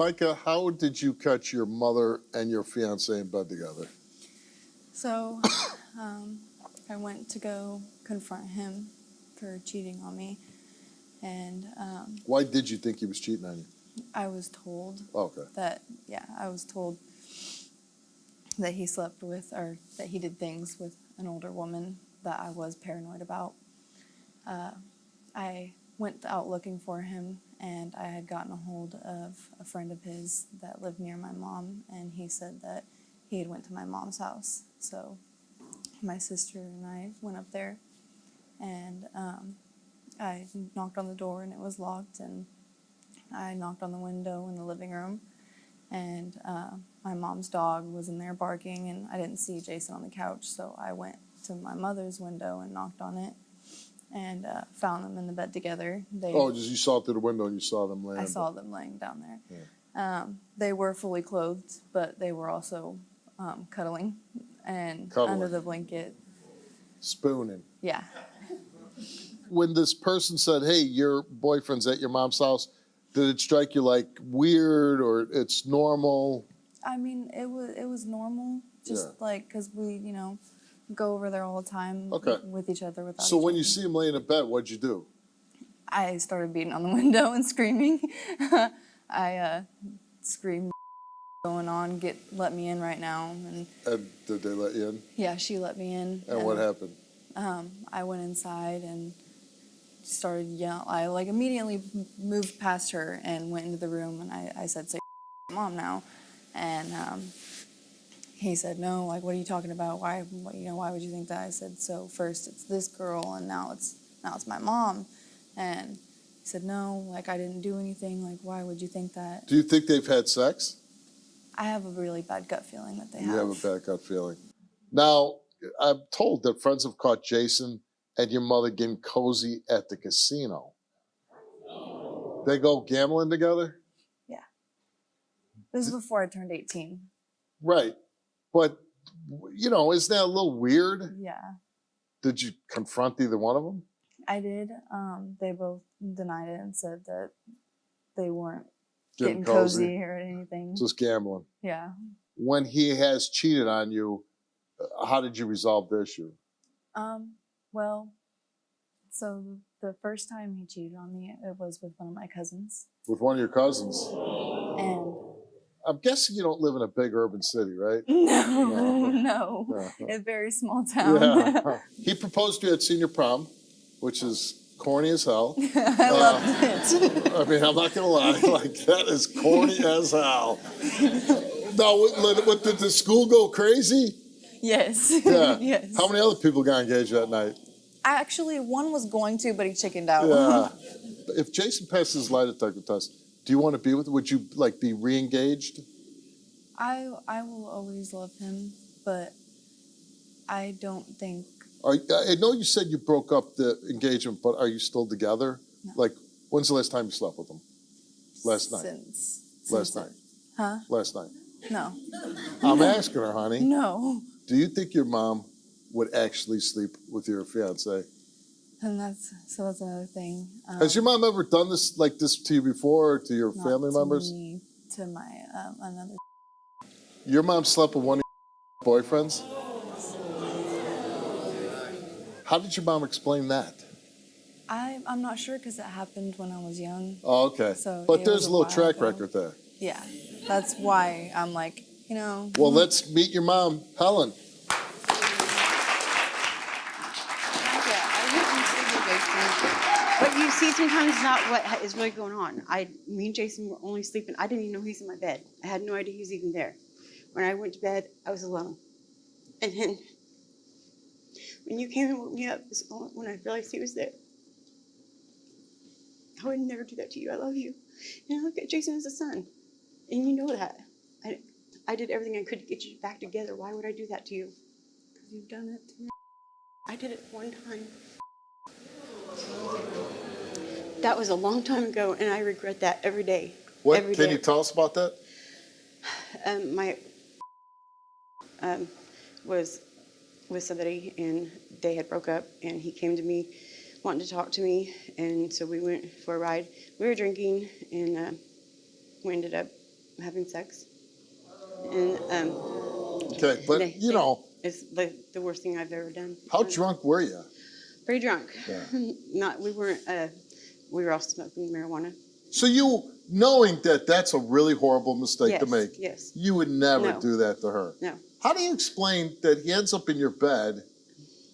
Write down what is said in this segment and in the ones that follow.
Micah, how did you catch your mother and your fiancé in bed together? So, I went to go confront him for cheating on me, and Why did you think he was cheating on you? I was told Okay. I was told that he slept with, or that he did things with an older woman that I was paranoid about. I went out looking for him, and I had gotten a hold of a friend of his that lived near my mom, and he said that he had went to my mom's house. So my sister and I went up there, and I knocked on the door, and it was locked, and I knocked on the window in the living room, and my mom's dog was in there barking, and I didn't see Jason on the couch, so I went to my mother's window and knocked on it, and found them in the bed together. Just you saw through the window and you saw them laying. I saw them laying down there. Yeah. They were fully clothed, but they were also cuddling and under the blanket. Spooning. Yeah. When this person said, hey, your boyfriend's at your mom's house, did it strike you like weird or it's normal? I mean, it was normal, just like, because we, go over there all the time with each other. Without so each when other. you see him laying in bed, what'd you do? I started beating on the window and screaming. I screamed, going on, let me in right now. And did they let you in? Yeah, she let me in. And what happened? I went inside and started yelling. I immediately moved past her and went into the room, and I said, say mom now. And he said, no, what are you talking about? Why would you think that? I said, so first it's this girl, and now it's my mom. And he said, no, I didn't do anything. Why would you think that? Do you think they've had sex? I have a really bad gut feeling that they have. You have a bad gut feeling. Now, I'm told that friends have caught Jason and your mother getting cozy at the casino. They go gambling together? Yeah. This is before I turned 18. Right. But, isn't that a little weird? Yeah. Did you confront either one of them? I did. They both denied it and said that they weren't getting cozy or anything. Just gambling. Yeah. When he has cheated on you, how did you resolve the issue? Well, so the first time he cheated on me, it was with one of my cousins. With one of your cousins? And I'm guessing you don't live in a big urban city, right? No. A very small town. Yeah. He proposed to you at senior prom, which is corny as hell. I loved it. I mean, I'm not going to lie. That is corny as hell. Now, did the school go crazy? Yes. Yeah. Yes. How many other people got engaged that night? Actually, one was going to, but he chickened out. Yeah. If Jason passes his lie detector test, do you want to be with him? Would you be re-engaged? I will always love him, but I don't think. I know you said you broke up the engagement, but are you still together? No. When's the last time you slept with him? Last night. Last night. Huh? Last night. No. I'm asking her, honey. No. Do you think your mom would actually sleep with your fiancé? And that's another thing. Has your mom ever done this to you before, or to your family members? Me, to my another. Your mom slept with one of your boyfriends? How did your mom explain that? I'm not sure because it happened when I was young. Oh, okay. But there's a little track record there. Yeah, that's why I'm Well, let's meet your mom, Helen. But you see, sometimes it's not what is really going on. Me and Jason were only sleeping. I didn't even know he was in my bed. I had no idea he was even there. When I went to bed, I was alone. And then when you came and woke me up, when I realized he was there, I would never do that to you. I love you. And I look at Jason as a son. And you know that. I did everything I could to get you back together. Why would I do that to you? Because you've done it to me. I did it one time. That was a long time ago, and I regret that every day. What? Can you tell us about that? My was with somebody, and they had broke up, and he came to me wanting to talk to me, and so we went for a ride. We were drinking, and we ended up having sex. And Okay, but you know, it's the worst thing I've ever done. how drunk were you? Pretty drunk. Yeah. We weren't. We were all smoking marijuana. So you, knowing that that's a really horrible mistake to make, yes, you would never No. do that to her. No. How do you explain that he ends up in your bed,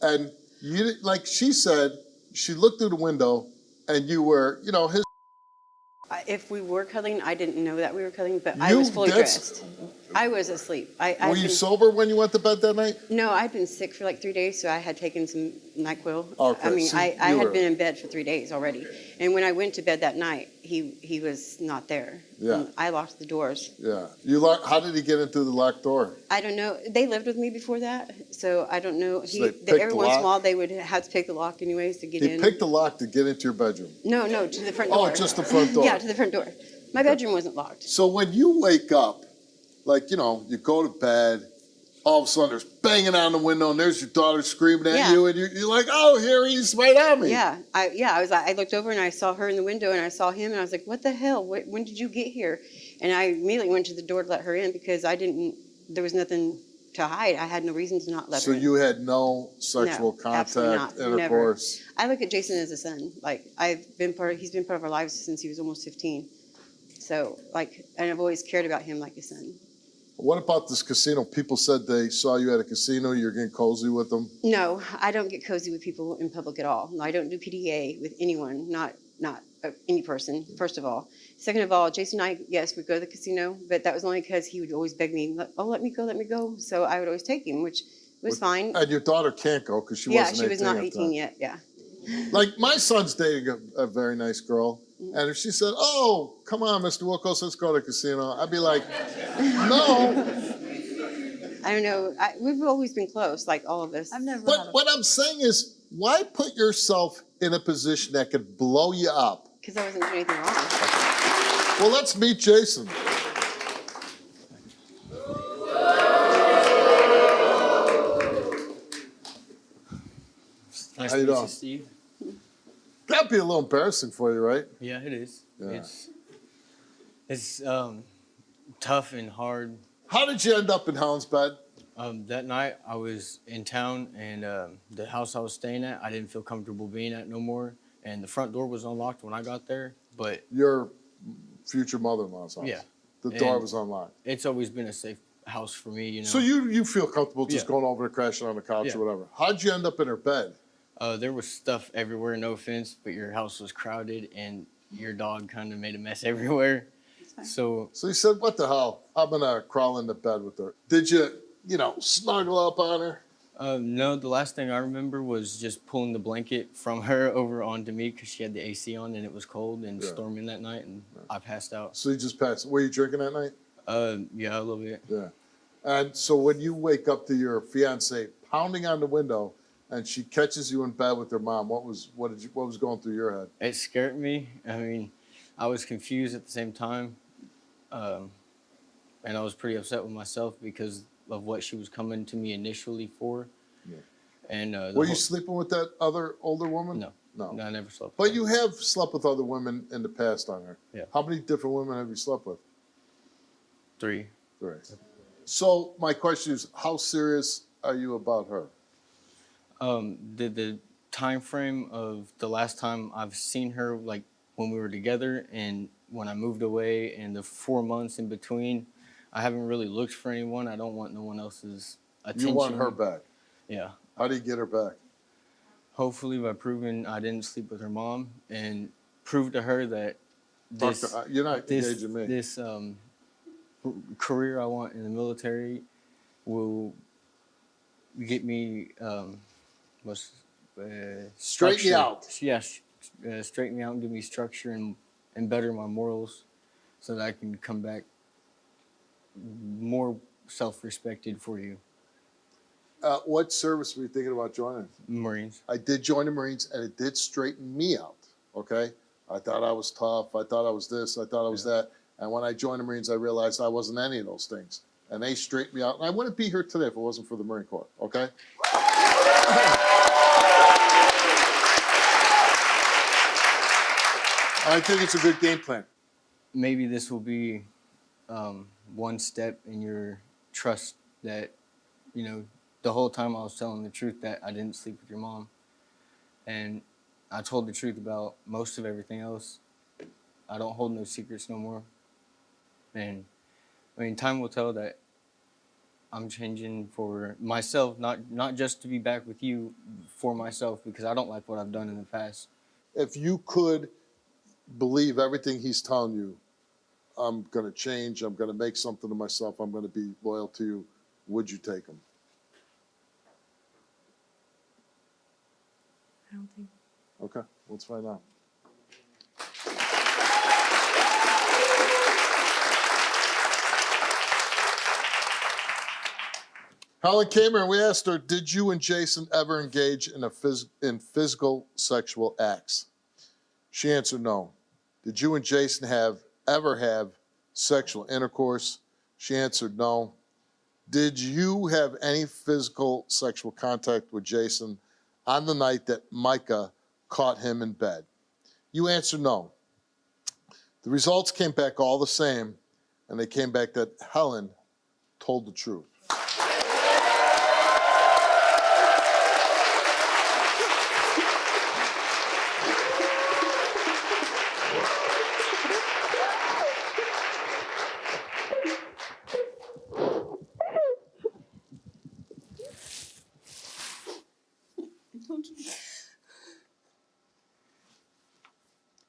and you, like she said, she looked through the window, and you were, you know, his. If we were cuddling, I didn't know that we were cuddling, but I was fully dressed. I was asleep. Were you sober when you went to bed that night? No, I'd been sick for like 3 days, so I had taken some NyQuil. Okay, I mean, so I you had were- been in bed for 3 days already. And when I went to bed that night, he was not there. Yeah. And I locked the doors. Yeah. How did he get in through the locked door? I don't know. They lived with me before that, so I don't know. So they picked the every once in a lock? while, they would have to pick the lock anyways to get He in. picked the lock to get into your bedroom. No, to the front door. Oh, just the front door. Yeah, to the front door. My bedroom wasn't locked. So when you wake up, like, you know, you go to bed, all of a sudden there's banging on the window and there's your daughter screaming at Yeah. you and you're like, oh, here he's right on me. Yeah, I looked over and I saw her in the window and I saw him and I was like, what the hell? When did you get here? And I immediately went to the door to let her in because there was nothing to hide. I had no reason to not let her in. So you had no sexual No, absolutely contact, not. intercourse? I look at Jason as a son. Like he's been part of our lives since he was almost 15. So and I've always cared about him like a son. What about this casino? People said they saw you at a casino, you're getting cozy with them? No, I don't get cozy with people in public at all. I don't do PDA with anyone, not any person, first of all. Second of all, Jason and I, yes, we'd go to the casino, but that was only because he would always beg me, oh, let me go. So I would always take him, which was fine. And your daughter can't go because she wasn't 18 Yeah, she was not at the 18 time. yet, yeah. Like, my son's dating a very nice girl, and if she said, oh, come on, Mr. Wilkos, let's go to the casino, I'd be like, no. I don't know. We've always been close, like all of us. I've never had But what I'm saying is, why put yourself in a position that could blow you up? Because I wasn't doing anything wrong. Well, let's meet Jason. Nice How to you meet doing? you, Steve. That'd be a little embarrassing for you, right? Yeah, it is. Yeah. It's tough and hard. How did you end up in Helen's bed? That night I was in town and the house I was staying at, I didn't feel comfortable being at no more. And the front door was unlocked when I got there, but Your future mother-in-law's house. Yeah. The door And- was unlocked. it's always been a safe house for me, you know. So you feel comfortable just Yeah. going over and crashing on the couch Yeah. or whatever. How'd you end up in her bed? There was stuff everywhere, no offense, but your house was crowded and your dog kind of made a mess everywhere. So So you said, what the hell? I'm going to crawl into bed with her. Did you, snuggle up on her? no, the last thing I remember was just pulling the blanket from her over onto me because she had the AC on and it was cold and Yeah. storming that night, and I passed out. So you just passed. Were you drinking that night? Yeah, a little bit. Yeah. And so when you wake up to your fiance pounding on the window and she catches you in bed with her mom, what was going through your head? It scared me. I mean, I was confused at the same time, and I was pretty upset with myself because of what she was coming to me initially for. Yeah. And Were you sleeping with that other older woman? No. No, I never slept. But with her. you have slept with other women in the past on her. Yeah. How many different women have you slept with? 3. Three. So my question is, how serious are you about her? The time frame of the last time I've seen her, like when we were together and when I moved away, and the 4 months in between, I haven't really looked for anyone. I don't want no one else's attention. You want her back. Yeah. How do you get her back? Hopefully by proving I didn't sleep with her mom and prove to her that this You're not engaging me. this career I want in the military will get me Straighten you out. Yes, straighten me out and give me structure and better my morals so that I can come back more self-respected for you. What service were you thinking about joining? Marines. I did join the Marines, and it did straighten me out, okay? I thought I was tough. I thought I was this. I thought I was that. And when I joined the Marines, I realized I wasn't any of those things. And they straightened me out. And I wouldn't be here today if it wasn't for the Marine Corps, okay? I think it's a good game plan. Maybe this will be one step in your trust that, you know, the whole time I was telling the truth that I didn't sleep with your mom. And I told the truth about most of everything else. I don't hold no secrets no more. And I mean, time will tell that I'm changing for myself, not just to be back with you, for myself, because I don't like what I've done in the past. If you could believe everything he's telling you, I'm going to change, I'm going to make something of myself, I'm going to be loyal to you, would you take him? I don't think. Okay, let's find out. Helen came here and we asked her, did you and Jason ever engage in physical sexual acts? She answered no. Did you and Jason ever have sexual intercourse? She answered no. Did you have any physical sexual contact with Jason on the night that Micah caught him in bed? You answered no. The results came back all the same, and they came back that Helen told the truth.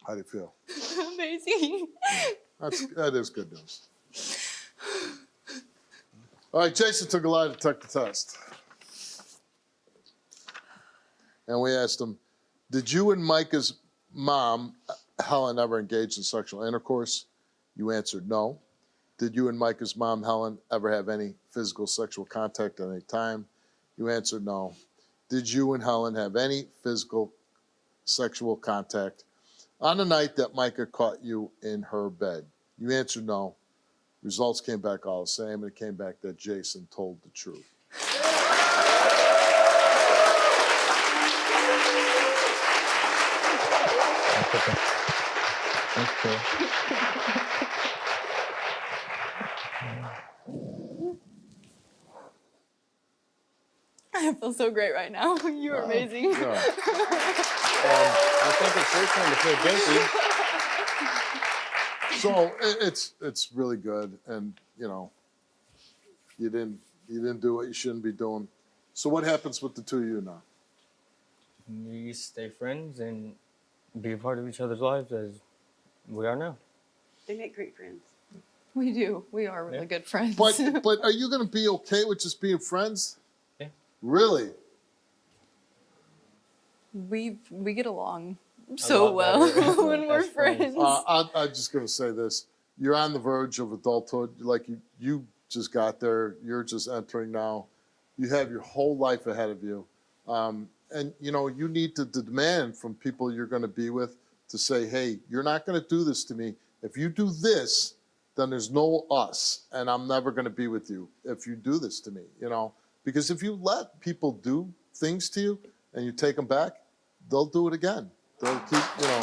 How do you feel? Amazing. That is good news. All right, Jason took a lie detector test. And we asked him, did you and Micah's mom, Helen, ever engage in sexual intercourse? You answered no. Did you and Micah's mom, Helen, ever have any physical sexual contact at any time? You answered no. Did you and Helen have any physical sexual contact on the night that Micah caught you in her bed? You answered no. Results came back all the same, and it came back that Jason told the truth. That's cool. I feel so great right now. You are amazing. Yeah. I think it's your turn to feel guilty. So it's really good, and you know, you didn't do what you shouldn't be doing. So what happens with the two of you now? We stay friends and be a part of each other's lives as we are now. They make great friends. We do. We are really good friends. But are you going to be okay with just being friends? Yeah. Really? we get along A so lot well better when we're as friends. friends. I'm just going to say this. You're on the verge of adulthood. Like you just got there. You're just entering now. You have your whole life ahead of you. And, you know, you need to demand from people you're going to be with to say, hey, you're not going to do this to me. If you do this, then there's no us, and I'm never going to be with you if you do this to me, you know. Because if you let people do things to you and you take them back, they'll do it again. They'll keep, you know.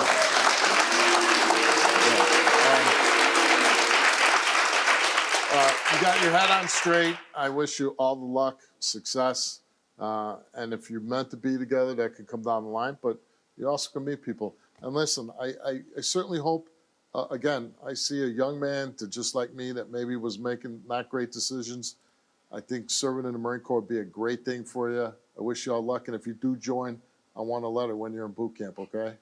You got your head on straight. I wish you all the luck, success. And if you're meant to be together, that could come down the line. But you also can meet people. And listen, I certainly hope, again, I see a young man to just like me that maybe was making not great decisions. I think serving in the Marine Corps would be a great thing for you. I wish you all luck. And if you do join, I want a letter when you're in boot camp, okay?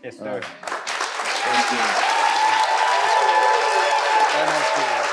Yes, sir. All right. Thank you. Very nice to meet you.